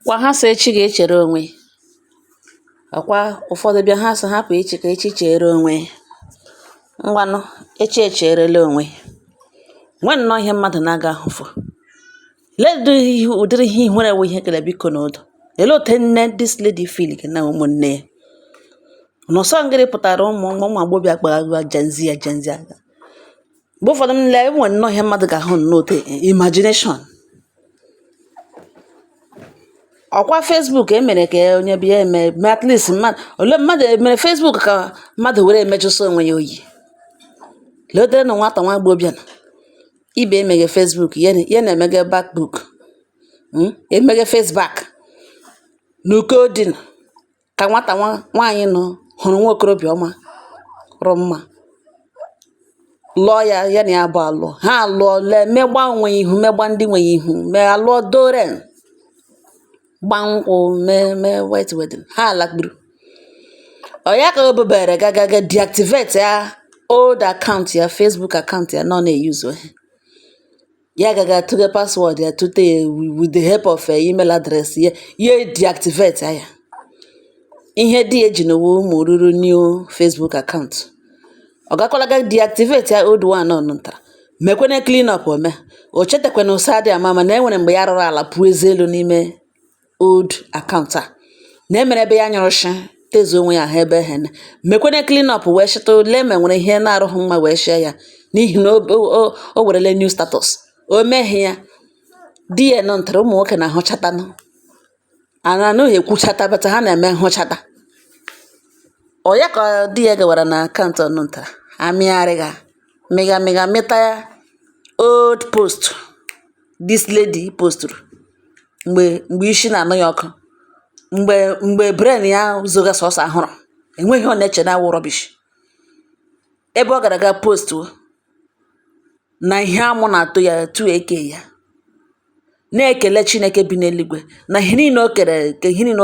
Kwa ha sị echi ga-echere onwe, ọkwa ụfọdụ bịa ha sị hapụ echi ka echi chere onwe. Ngwanụ echi echerela onwe. Nwe nnọọ ihe mmadụ na-aga ahụfụ. Lee ụdịrị ihe ihere wụ ihe kere biko n'ụdọ. Elee otu nne this lady feel na ụmụnne ya. N'ọsọ ngịrị pụtara ụmụ agbọbịa kpagagwa Gen-Z ya Gen-Z ya. Mgbe ụfọdụ m lee enwe nnọọ ihe mmadụ ga-ahụ n'ote imagination. Ọkwa Facebook emere ka onye bịa eme at least mmadụ emere Facebook ka mmadụ were emejụsị onwe ya oyi. Leodere na nwata nwa agbọbịa na ibe emeghe Facebook ya na-emeghe backbook, emeghe Facebook n'uko dị ka nwata nwaanyị nọ hụrụ nwa okorobịa ọma rụ mma lụọ ya na ya bụ alụọ, ha alụọ lee megba onwe ihu, megba ndị nwe ihu, mee alụọ doren, gba nkwụ, mee white wedding, ha alakpuru. Ọ ya ka o bubere gaga deactivate ya old account ya, Facebook account ya nọ na-eyuzu ya gaga tụge password ya tụte with the help of email address ya deactivate ya. Ihe dị eji n'owu ụmụ ruru new Facebook account. Ọ gakwalaga deactivate ya old one nọ ntara. Mekwene clean up ome. O chetakwana ụsa dị ama na enwere mgbe ya rụrụ ala pụọ eze elu n'ime old account a. Na emere ebe ya nyụrụ shi tezu onwe ya ha ebe hene. Mekwene clean up wee shịta ole ma nwere ihe na-arụghị mma wee share ya n'ihi na o werele new status. O meghe ya di ya nọ ntara ụmụ nwoke na-ahụchatanụ. Anaghị ekwuchata bata ha na-eme nhụchata. Ọ ya ka di ya gawara na akaụntụ ọnụ ntara amịgharịga mịga mịta old post this lady posturu mgbe isi na-anụ ya ọkụ, mgbe brain ya zoga sọsọ ahụrụ enweghị ọ na-eche na awụ rubbish. Ebe ọ gara aga postu na ihe amụ na-atụ ya tu eke ya na-ekele Chineke bi n'eluigwe na ihe niile o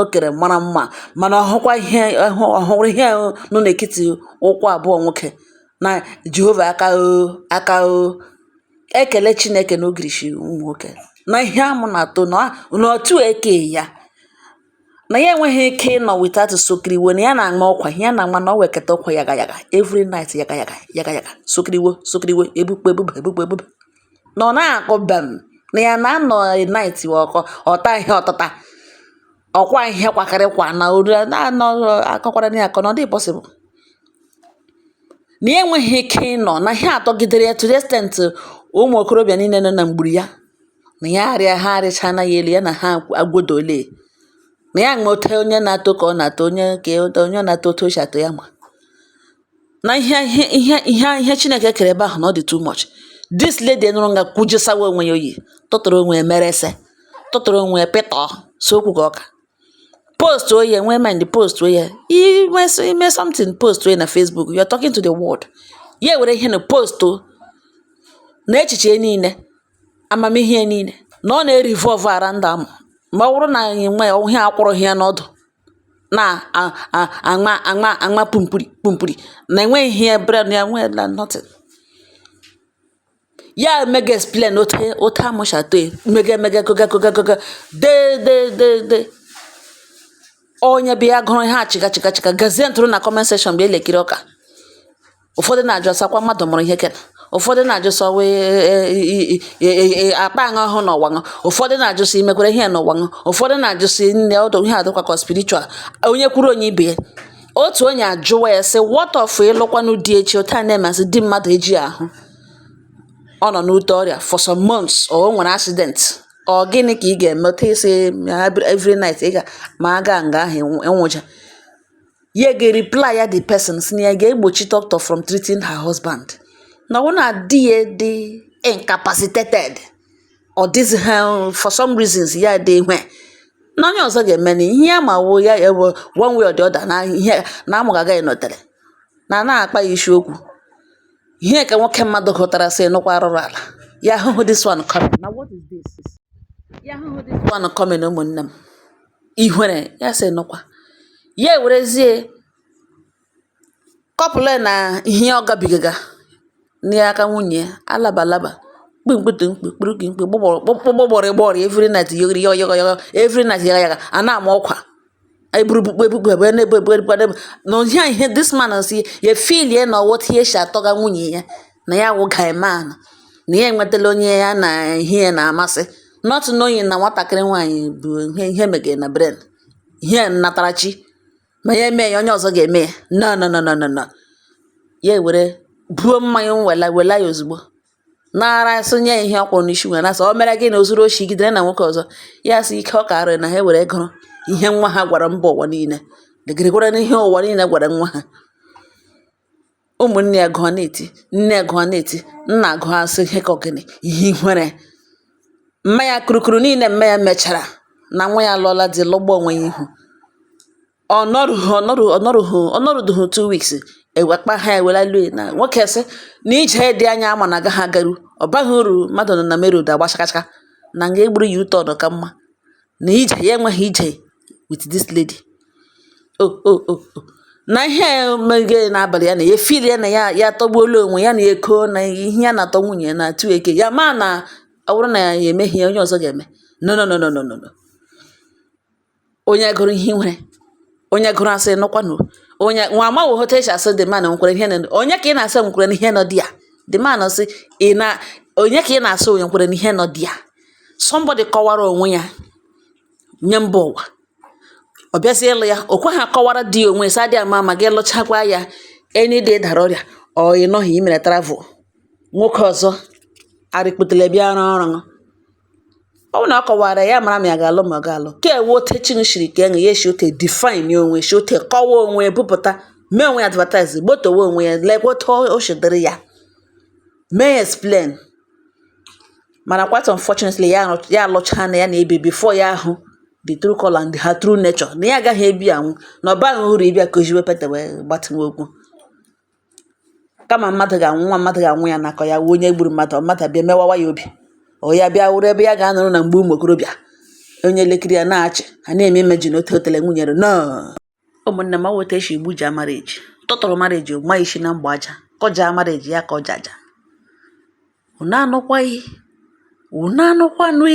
kere mara mma, mana ọhụrụ ihe nọ n'etiti ụkwụ abụọ nwoke na Jehova aka o ekele Chineke na ogirishi ụmụ nwoke na ihe amụ na-atụ na otu eke ya na ya enweghị ike ịnọ without sokiriwo na ya na-aṅụ ọkwa ya na-ama na ọ weketa ọkwa yaga every night yaga sokiriwo ebube na ọ na-akụ bem na ya na-anọ night ọta ihe ọtụta ọkwa ihe kwakarịkwa na olu na-anọ akọkwara na akọ na ọ dị possible na ya enweghị ike ịnọ na ihe atọgidere ya to the extent ụmụ okorobịa niile nọ na mgburu ya na ya ha arịcha na ya elu ya na ha agwodole na ya ṅụte onye na-atọ ka ọ na-atọ onye na-atọ otu ochi atọ ya ma na ihe Chineke kere ebe ahụ na ọ dị too much. This lady nụrụ nga kwujisawa onwe ya oyi tụtụrụ onwe ya merese tụtụrụ onwe ya pịtọ so okwu ka ọka post oye nwee mind post oye ime something post oye na Facebook, you are talking to the world. Ya were ihe na post na echiche niile amamihe niile na ọ na-revolve around am ma ọ bụrụ na nwe ihe akwụrụ ihe n'ọdụ na pumpuri na enweghị ihe brain ya nwee la nothing. Ya mega explain otu amụshato mega goga de onye bịa gụrụ ihe achịga gazie ntụrụ na comment section bụ elekiri ọka. Ụfọdụ na-ajụ sakwa mmadụ mụrụ ihe kena, ụfọdụ na-ajụ sọ akpa aṅụ ọhụụ n'ụwa ṅụ, ụfọdụ na-ajụ sị imekwere ihe n'ụwa ṅụ, ụfọdụ na-ajụ sị nne ọdụ ihe adịkwa ka spiritual onye kwuru onye ibe ya. Otu onye ajụwa ya sị what of ịlụkwanụ dị echi otu a na-emasị di mmadụ eji ahụ ọ nọ n'ute ọrịa for some months o nwere accident ọ gịnị ka ị ga-eme otu isi every night ma aga nga ahụ enwụja. Ya ga-reply ya the person si na ya ga-egbochi doctor from treating her husband na ọ na di ya dị incapacitated or this for some reasons ya dị ihe na onye ọzọ ga-eme na ihe ya ma wo ya ewe one way or the other na ihe na amụgaga ya notere na-akpa ya isi okwu ihe ka nwoke mmadụ hụtara sị nụkwa arụrụ ala ya ahụhụ this one coming. Now what is this? Ya ahụhụ this one coming ụmụnne m ihwere ya sị nụkwa ya ewerezie kọpụle na ihe ọ gabigaga n'aka nwunye alabalaba gbọgbọrịgbọrị every night yogiri yoyoyo every night yaga a na-ama ọkwa ebube na ihe this man si ya filie na ọwọta ihe si atọga nwunye ya na ya wụ guy man na ya enwetala onye ya na ihe na-amasị not knowing na nwatakịrị nwaanyị bụ ihe megere na brain ihe nnatarachi ma ya eme ya onye ọzọ ga-eme ya no ya ewere buo mmanya wela ya ozugbo nara sonye ihe ọ kwụrụ n'isi nwere na o mere gị na ozuru oshi gidere na nwoke ọzọ ya sị ike ọ karịrị na ha ewere gụrụ ihe nwa ha gwara mba ụwa niile degịrịgwara n'ihe ụwa niile gwara nwa ha ụmụnne ya gụọ na-eti nne ya gụọ na-eti nna agụ asị ihe ka ogene ihe nwere mmanya kurukuru niile mmanya mechara na nwa ya lụọla dị lụgba onwe ya ihu ọnọrụdụhụ 2 weeks ewekpa ha ewela lue na nwoke sị na ije dị anya ama na agaghị agaru ọ baghị uru mmadụ nọ na merod agbachakachaka na nga egburu ya ụtọ ka mma na ije ya enweghị ije with this lady na ihe mege n'abalị ya na ya filie na ya tọgbuola onwe ya na eko na ihe ya na-atọ nwunye na atụ eke ya ma na ọ bụrụ na ya emeghị onye ọzọ ga-eme no onye gụrụ ihe nwere onye gụrụ asị nụkwanụ onye nwa amaghị otu esi asị the man nwekwara ihe nọ onye ka ị na-asị nwekwara ihe nọ dị ya the man sị onye ka ị na-asị onye nwekwara ihe nọ dị ya somebody kọwara onwe ya nye mba ụwa ọ bịazi ịlụ ya o kweghị akọwara dị onwe sa dị ama ma gị lụchakwa ya enyi dị dara ọrịa ọ ị nọghị imere travel nwoke ọzọ arịkpụtele bịa ọrụ ọ bụ na ọ kọwara ya mara ma ya ga-alụ ma ọ ga-alụ ka ewe ote chin shiri ka enwe ya esi ote define onwe si ote kọwa onwe bupụta mee onwe ya advertise gbotowe onwe ya lekwota o shidiri ya mee explain mana quite unfortunately ya alụcha na ya na-ebi before ya ahụ the true color and her true nature na ya agaghị ebi anwụ na ọ baghị uru ịbịa ka ojiwe pete wee gbatịnwe okwu kama mmadụ ga-anwụ ya nakọ ya wụ onye gburu mmadụ abịa mewawa ya obi ọ ya bịa wụrụ ebe ya ga-anọrọ na mgbe ụmụ okorobịa onye elekere ya na-achị ha na-eme imeji na otele nwunyere no ụmụnne m weta eshi igbu ji amareji tụtụrụ mareji ma isi na mgba aja kọja amareji ya ka ọja aja unu anụkwanụ